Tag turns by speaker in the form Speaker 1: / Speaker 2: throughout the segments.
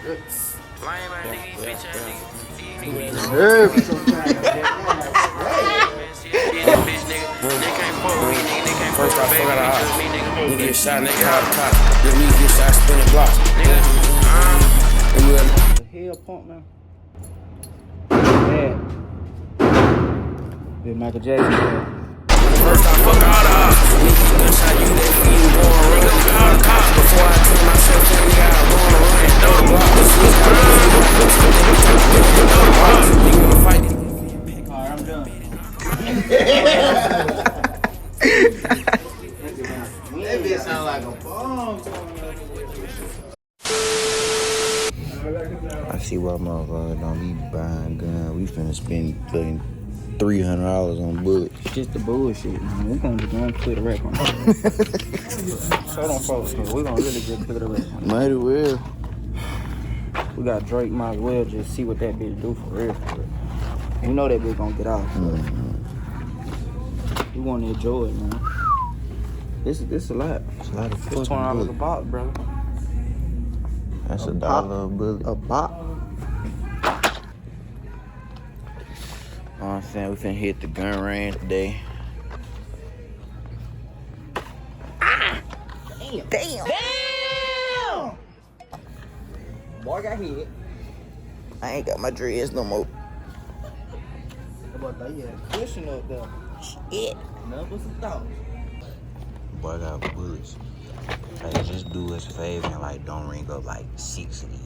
Speaker 1: First I forgot a hot. Nigga get shot, nigga call the cops. Then me get shot, spin the block.
Speaker 2: The hell pump now. Yeah. Big Michael Jackson.
Speaker 1: First I fuck all the ops. Nigga get shot, you that feed going run. Nigga call the cops. Before I turn myself in, nigga, I go on the run. Throw the block. Nigga wanna fight it.
Speaker 2: Alright, I'm done.
Speaker 3: That bitch sound like a bomb.
Speaker 4: I see why motherfuckers don't be buying guns. We finna spend fucking $300 on bullets.
Speaker 2: Just the bullshit, man. We're gonna clear the wreck on that. Hold on, folks. We're gonna really just clear the wreck on that.
Speaker 4: Might as well.
Speaker 2: We got Drake, might as well just see what that bitch do for real. We know that bitch gonna get off. We wanna enjoy it, man. This is a lot.
Speaker 4: It's a lot of fucking
Speaker 2: It's $20 a
Speaker 4: bullets.
Speaker 2: box, brother.
Speaker 4: That's $1 a bullet.
Speaker 2: A box?
Speaker 4: You know what I'm saying? We finna hit the gun range today.
Speaker 2: Damn! Boy got hit.
Speaker 4: I ain't got my dreads no more.
Speaker 2: But they had a cushion up there.
Speaker 4: Shit.
Speaker 2: Numbers and thoughts.
Speaker 4: Boy, I got bullets. Like, just do us a favor and, like, don't ring up, like, 6 of these.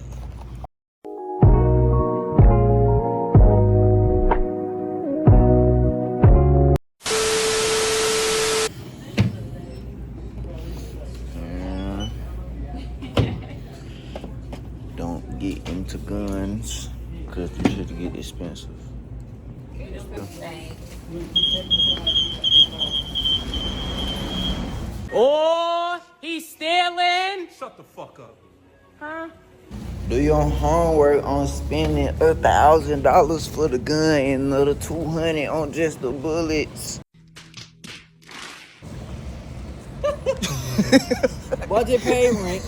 Speaker 4: Don't get into guns, because they should get expensive.
Speaker 5: Oh, he's stealing.
Speaker 1: Shut the fuck up.
Speaker 5: Huh?
Speaker 4: Do your homework on spending $1,000 for the gun and another $200 on just the bullets.
Speaker 2: Budget pay rent.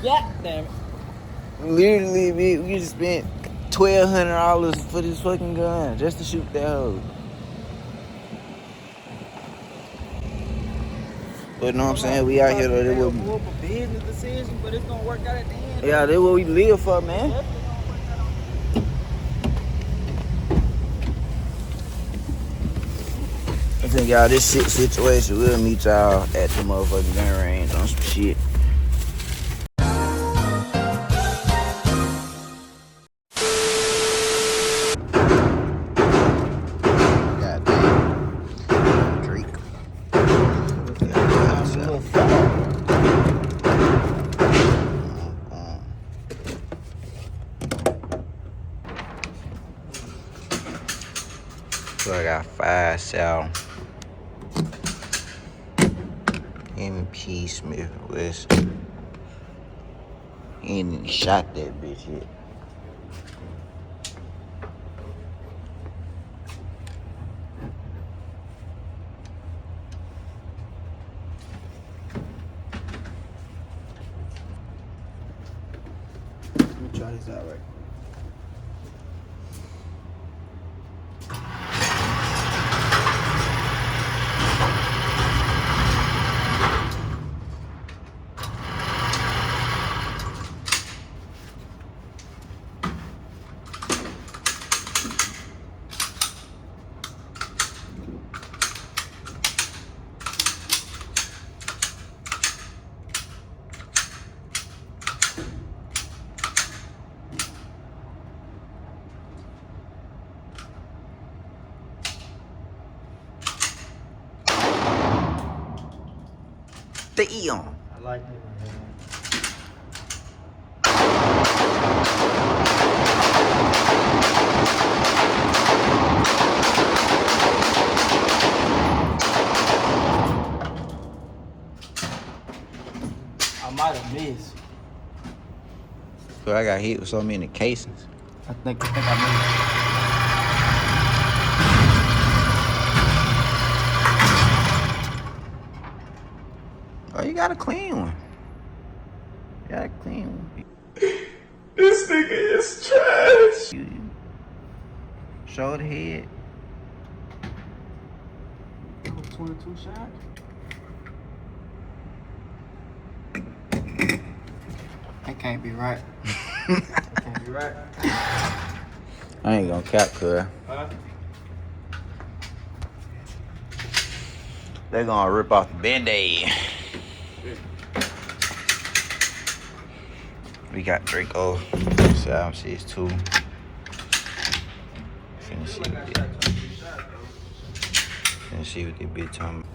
Speaker 2: Yeah, damn it.
Speaker 4: Literally, we just spent $1,200 for this fucking gun just to shoot that hoe. But know what I'm saying? We out here though.
Speaker 2: It's a business decision, but it's gonna work out at the end.
Speaker 4: Yeah, that's what we live for, man. I think y'all this shit situation, we'll meet y'all at the motherfucking gun range on some shit. Goddamn. Drake. So I got 5 South. MP Smith West. He ain't even shot that bitch yet.
Speaker 2: Let me try this out right.
Speaker 4: Damn.
Speaker 2: I like it. I might have missed.
Speaker 4: So I got hit with so many casings.
Speaker 2: I think I missed.
Speaker 4: Oh, you got a clean one. You got a clean one. This nigga is trash. Shoulder head.
Speaker 2: 22 shots.
Speaker 4: That can't be right.
Speaker 2: That can't be right.
Speaker 4: I ain't gonna cap, cuz.
Speaker 2: Huh?
Speaker 4: They gonna rip off the Band-Aid. We got DRACO. 762. Finna see what they. Finna see what they bitch talking about.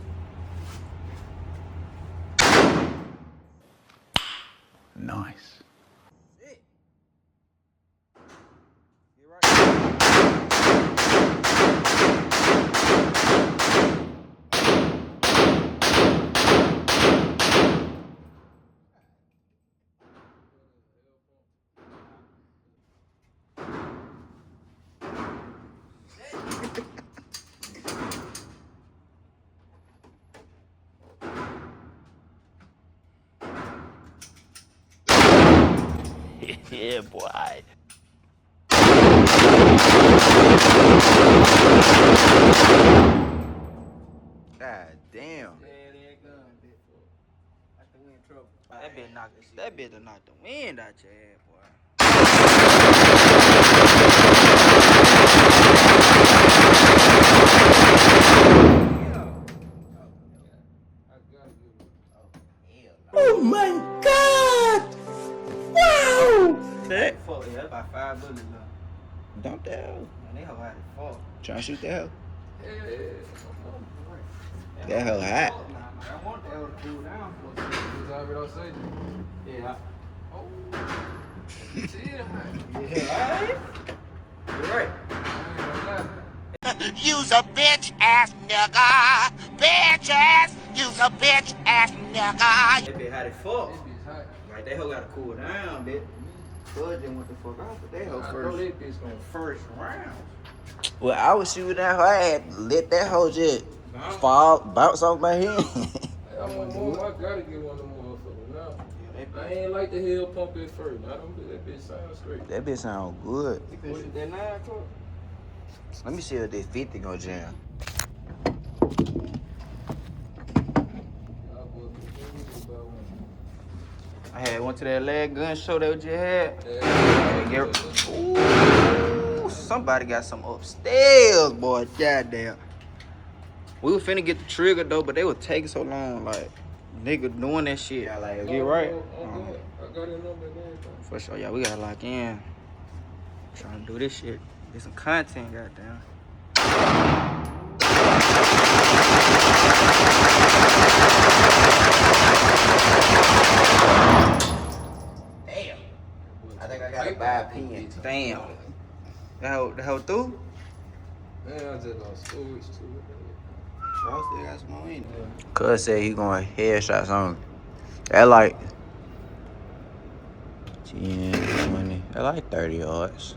Speaker 4: Nice. Yeah, boy. God damn. That bitch done knocked the wind out your head, boy.
Speaker 3: Oh my God! Wow!
Speaker 4: That?
Speaker 2: Fuck, yeah, that's about 5 bullets left.
Speaker 4: Dump that hoe.
Speaker 2: Man, they hoe out of fuck.
Speaker 4: Trying to shoot that hoe.
Speaker 2: Yeah.
Speaker 4: That hoe hot.
Speaker 2: I want that hoe to cool down for a second.
Speaker 3: That's what I say.
Speaker 2: Yeah.
Speaker 3: Oh. See it?
Speaker 2: Yeah, alright. You're right.
Speaker 6: You's a bitch ass nigga. Bitch ass. You's a bitch ass nigga.
Speaker 2: That bitch hot as fuck.
Speaker 3: This bitch hot.
Speaker 2: Like, that hoe gotta cool down, bitch. Fudge didn't want the fuck off, but that hoe
Speaker 3: I know
Speaker 2: first.
Speaker 3: that bitch gonna
Speaker 2: First round.
Speaker 4: Well, I was shooting that hoe. I had to let that hoe just fall, bounce off my head.
Speaker 3: I want more. I gotta get one of them motherfuckers now. I ain't like the hell pump it first. I don't think that bitch sound straight.
Speaker 4: That bitch sound good.
Speaker 2: You can shoot that 9 o'clock?
Speaker 4: Let me see if this 50 gonna jam. I had went to that leg gun show that we just had. Ooh, somebody got some upstairs, boy. Goddamn. We were finna get the trigger though, but they were taking so long. Like, nigga doing that shit. I like, get right.
Speaker 3: I got a number there.
Speaker 4: For sure, yeah, we gotta lock in. Trying to do this shit. Get some content, goddamn. Damn. I think I gotta buy a pen. Damn. The hoe through?
Speaker 3: Man, I just lost storage too.
Speaker 2: Y'all still got some more in there.
Speaker 4: Cuz said he going headshots on. That like 10, 20. That like 30 yards.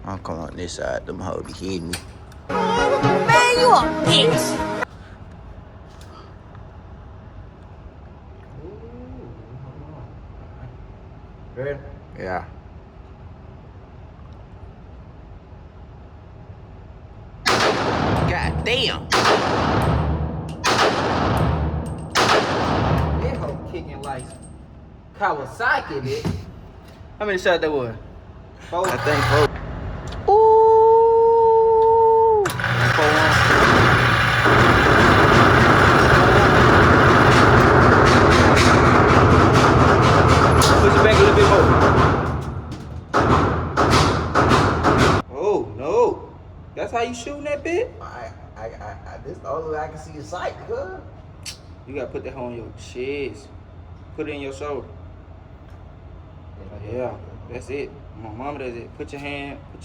Speaker 4: I'm coming on this side. Them hoes be hitting me.
Speaker 6: Man, you a bitch.
Speaker 2: Ready?
Speaker 4: Yeah. God damn.
Speaker 2: That hoe kicking like Kawasaki, bitch. How many shots that was? 4?
Speaker 4: I think 4. Ooh. 4
Speaker 2: Push it back a little bit more. Oh, no. That's how you shooting that bitch?
Speaker 4: This the only way I can see your sight, cuz.
Speaker 2: You gotta put that hoe on your chest. Put it in your shoulder. Yeah, that's it. My mama does it. Put your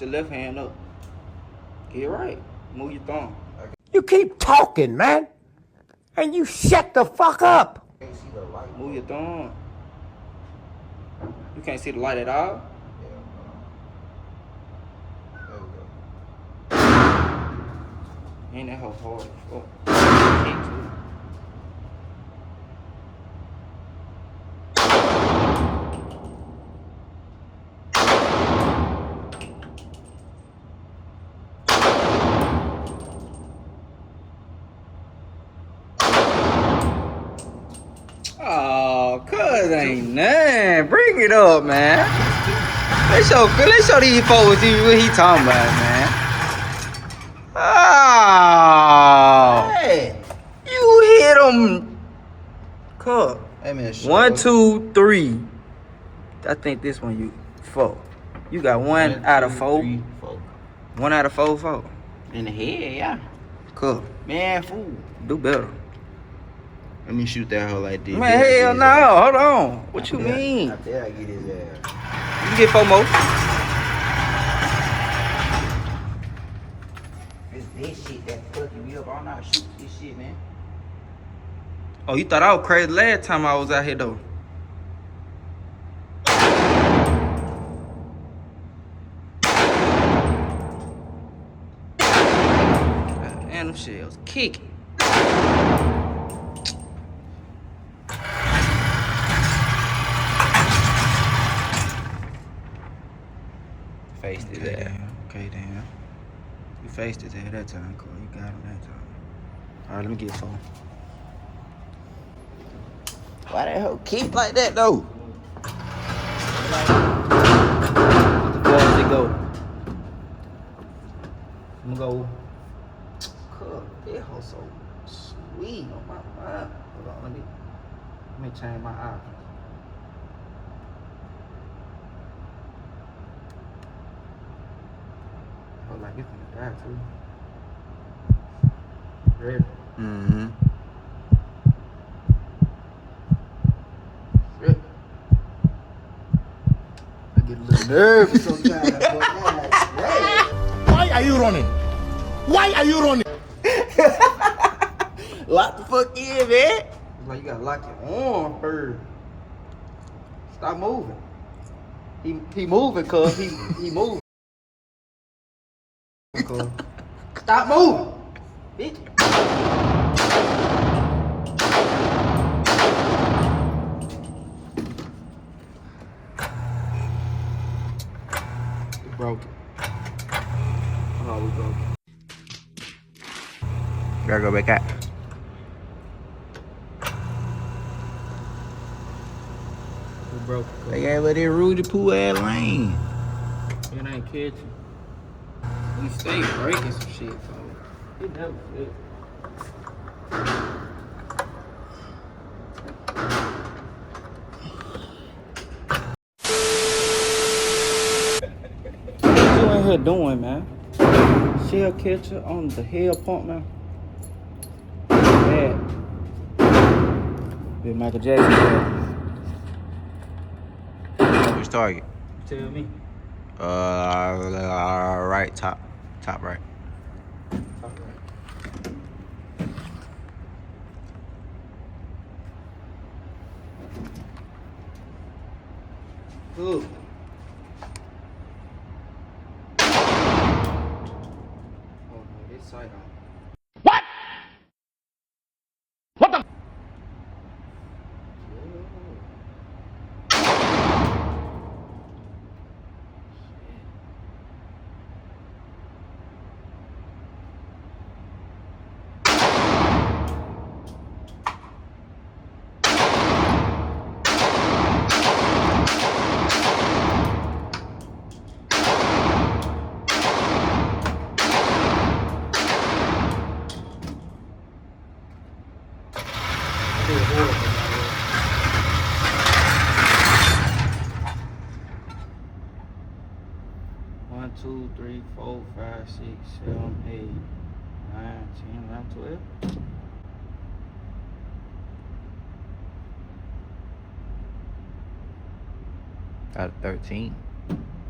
Speaker 2: left hand up. Get it right. Move your thumb.
Speaker 7: You keep talking, man, and you shut the fuck up.
Speaker 2: Move your thumb. You can't see the light at all? Ain't that hoe hard as fuck. Kick too.
Speaker 4: Oh, cuz ain't nothing. Bring it up, man. Let's show these folks what he talking about, man. Oh.
Speaker 2: Hey.
Speaker 4: You hit him. Cuz.
Speaker 2: Hey, man,
Speaker 4: 1, 2, 3. I think this one you 4. You got 1 out of 4.
Speaker 2: 3, 4.
Speaker 4: 1 out of 4, 4.
Speaker 2: In the head, yeah.
Speaker 4: Cool.
Speaker 2: Man, fool.
Speaker 4: Do better.
Speaker 2: Let me shoot that hoe like this.
Speaker 4: Man, hell no. Hold on. What you mean?
Speaker 2: I dare I get his ass.
Speaker 4: You can get 4 more.
Speaker 2: It's this shit that fucking me up. I'm not shooting this shit, man.
Speaker 4: Oh, you thought I was crazy last time I was out here, though. Damn, them shit was kicking.
Speaker 2: Faced his ass.
Speaker 4: Okay, damn. You faced his ass that time, Cole. You got him that time. All right, let me get 4.
Speaker 2: Why that hoe keep like that, though?
Speaker 4: As far as it go. I'm gonna go. Cool. That hoe so sweet on my mind. Hold on, let me change my eye. Oh, like it's gonna die too. Ready?
Speaker 2: Mm-hmm.
Speaker 4: Ready? I get a little nervous sometimes.
Speaker 7: Why are you running? Why are you running?
Speaker 2: Lock the fuck in, man.
Speaker 4: It's like you gotta lock your arm first. Stop moving. He moving, cuz. He moving. Cuz. Stop moving. Bitch. We broke it. Oh, we broke it.
Speaker 2: Gotta go back out.
Speaker 4: We broke it.
Speaker 2: They got let it Rudy Poo ass lane.
Speaker 4: It ain't catching. We stay breaking some shit, folks. It never fit. What you in here doing, man? Shell catcher on the hill pump, man. Bad. Big Michael Jackson. Bad.
Speaker 2: Which target?
Speaker 4: Tell me.
Speaker 2: Right, top right.
Speaker 4: Ooh. Oh no, this side on.
Speaker 7: What? What the?
Speaker 4: One, 2, 3, 4, 5, 6, 7, 8, 9, 10, 11, 12.
Speaker 2: Out of 13.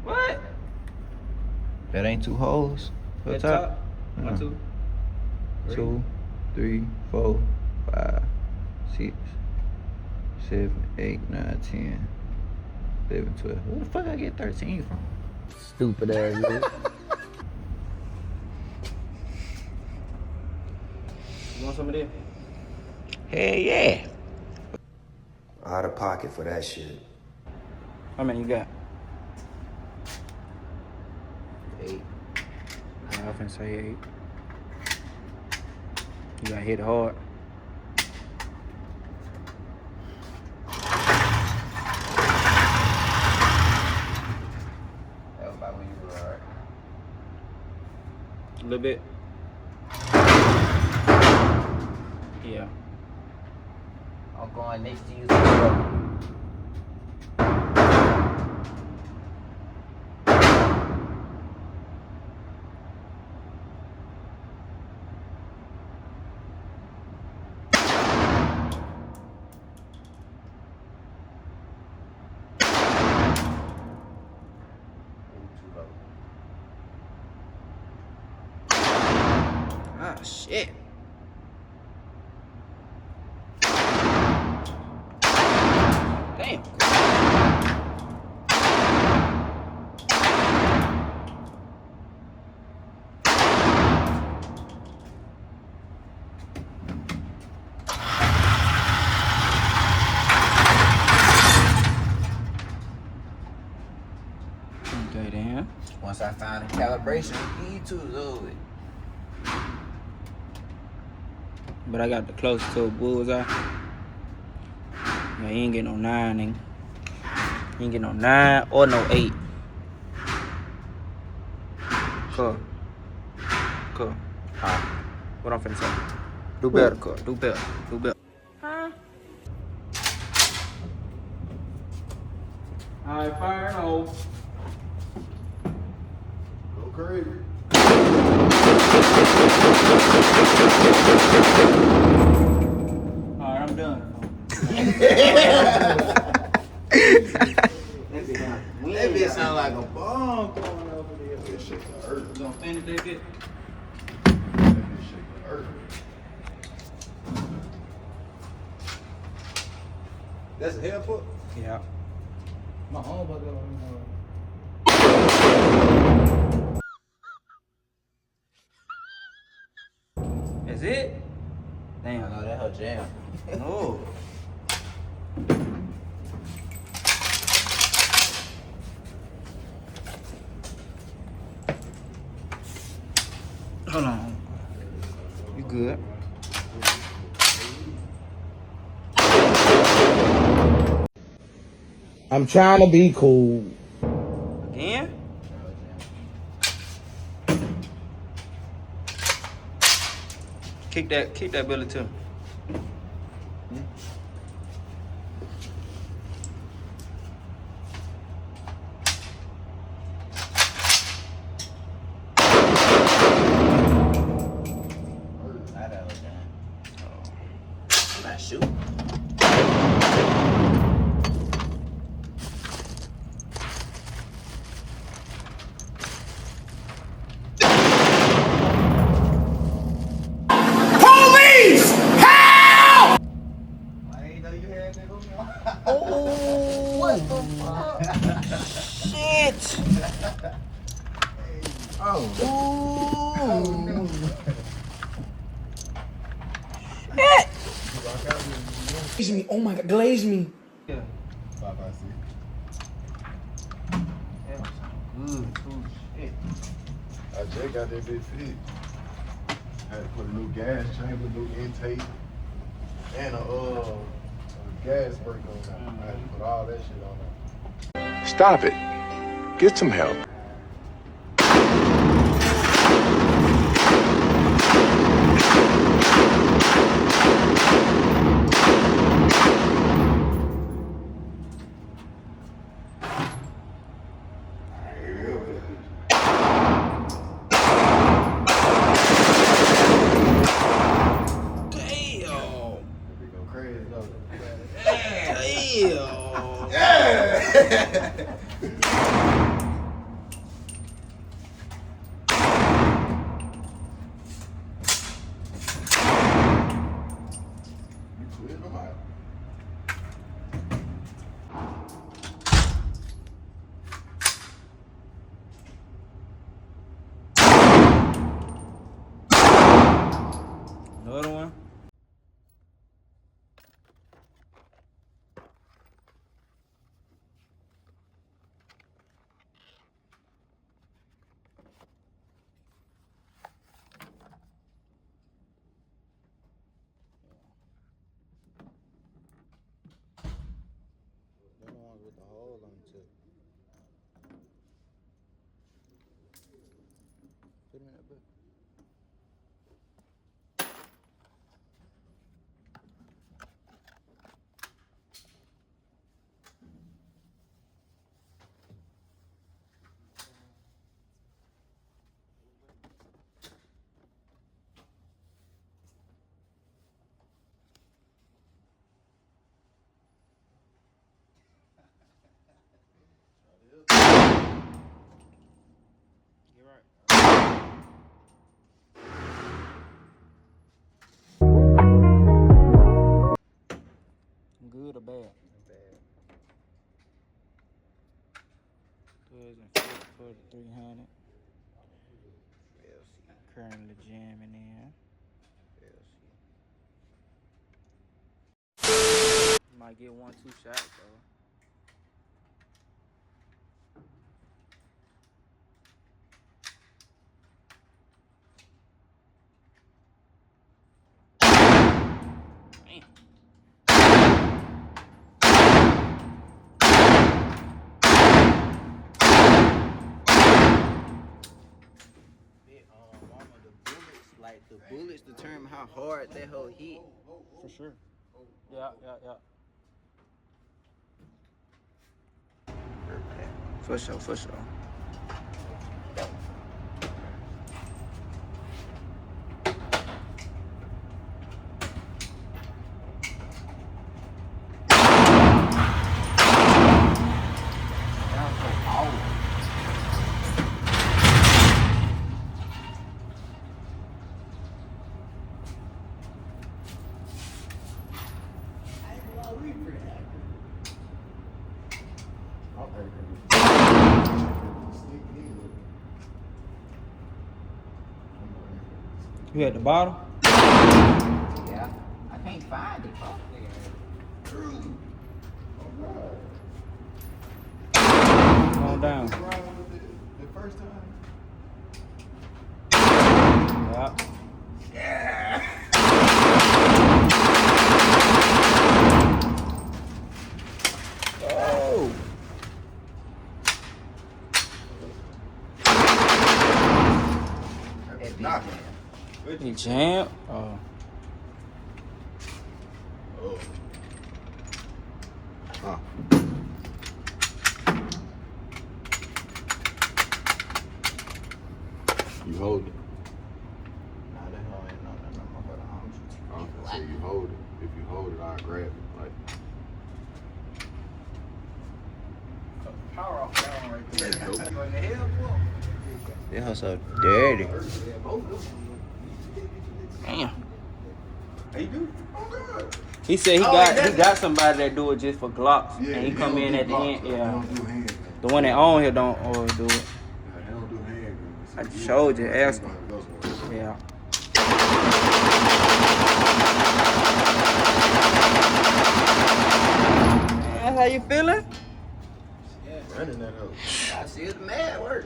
Speaker 4: What?
Speaker 2: That ain't 2 holes. Up
Speaker 4: That
Speaker 2: top.
Speaker 4: top? 1, 2.
Speaker 2: 2, 3, 4, 5, 6, 7, 8, 9, 10, 11, 12. Where the fuck I get 13 from?
Speaker 7: Stupid ass nigga.
Speaker 4: You want some of this?
Speaker 2: Hell yeah.
Speaker 8: Out of pocket for that shit.
Speaker 4: How many you got?
Speaker 2: 8.
Speaker 4: I often say 8. You gotta hit it hard. little bit. Yeah.
Speaker 2: I'm going next to you. So
Speaker 4: Ah, shit. Damn. Okay, then.
Speaker 2: once I find the calibration, E2 is over.
Speaker 4: But I got the closest to a bullseye. Yeah, he ain't getting no 9, nigga. He ain't getting no 9 or no 8. Cool. Cool. Alright. What I'm finna say? Do better, cool. Do better. Do better.
Speaker 5: Huh?
Speaker 4: Alright, fire no.
Speaker 3: Go crazy.
Speaker 4: Alright, I'm done.
Speaker 2: That bitch sound like a bomb going over there.
Speaker 3: That shit hurt.
Speaker 4: You gonna finish that bit?
Speaker 3: That shit hurt. That's a hair put?
Speaker 4: Yeah.
Speaker 3: My homeboy got one.
Speaker 4: That's it? Damn.
Speaker 2: I know that her jam.
Speaker 4: No. Hold on. You good?
Speaker 7: I'm trying to be cool.
Speaker 4: Again? Kick that belly too.
Speaker 2: Not that her jam. I'm not shooting.
Speaker 4: Shit!
Speaker 7: Glaze me. Oh my God, glaze me.
Speaker 4: Yeah.
Speaker 3: Bye bye, see.
Speaker 4: That was good too. Shit.
Speaker 3: I just got that bitch fit. Had to put a new gas chamber, new intake, and a gas brake on there. I had to put all that shit on there.
Speaker 9: Stop it. Get some help.
Speaker 4: Another one. might get 1-2 shots though. Like the bullets determine how hard that hoe hit.
Speaker 5: For sure. Yeah.
Speaker 4: For sure.
Speaker 5: You at the bottom?
Speaker 4: Yeah. I can't find it, bro.
Speaker 5: Come on down.
Speaker 3: The first time.
Speaker 5: Yeah.
Speaker 4: Oh.
Speaker 3: Knock.
Speaker 5: He jammed. Oh.
Speaker 3: Oh. Huh. You hold it.
Speaker 4: Nah, that hoe ain't no more for the arms.
Speaker 3: I was gonna say you hold it. If you hold it, I'll grab it. Like.
Speaker 4: Power off down right there.
Speaker 3: Nope.
Speaker 4: What the hell, boy? That hoe so dirty. Damn.
Speaker 3: He do? Oh, God.
Speaker 5: He said he got somebody that do it just for Glocks,
Speaker 3: Yeah,
Speaker 5: and he come
Speaker 3: don't
Speaker 5: in
Speaker 3: do
Speaker 5: at the
Speaker 3: blocks,
Speaker 5: end.
Speaker 3: though. He
Speaker 5: Yeah.
Speaker 3: don't do handguns.
Speaker 5: The one that own here don't do it.
Speaker 3: Yeah, he don't do handguns.
Speaker 4: I just showed you, ask him.
Speaker 5: Yeah.
Speaker 4: Man, how you feeling?
Speaker 3: Running that hoe.
Speaker 4: I see it's mad work.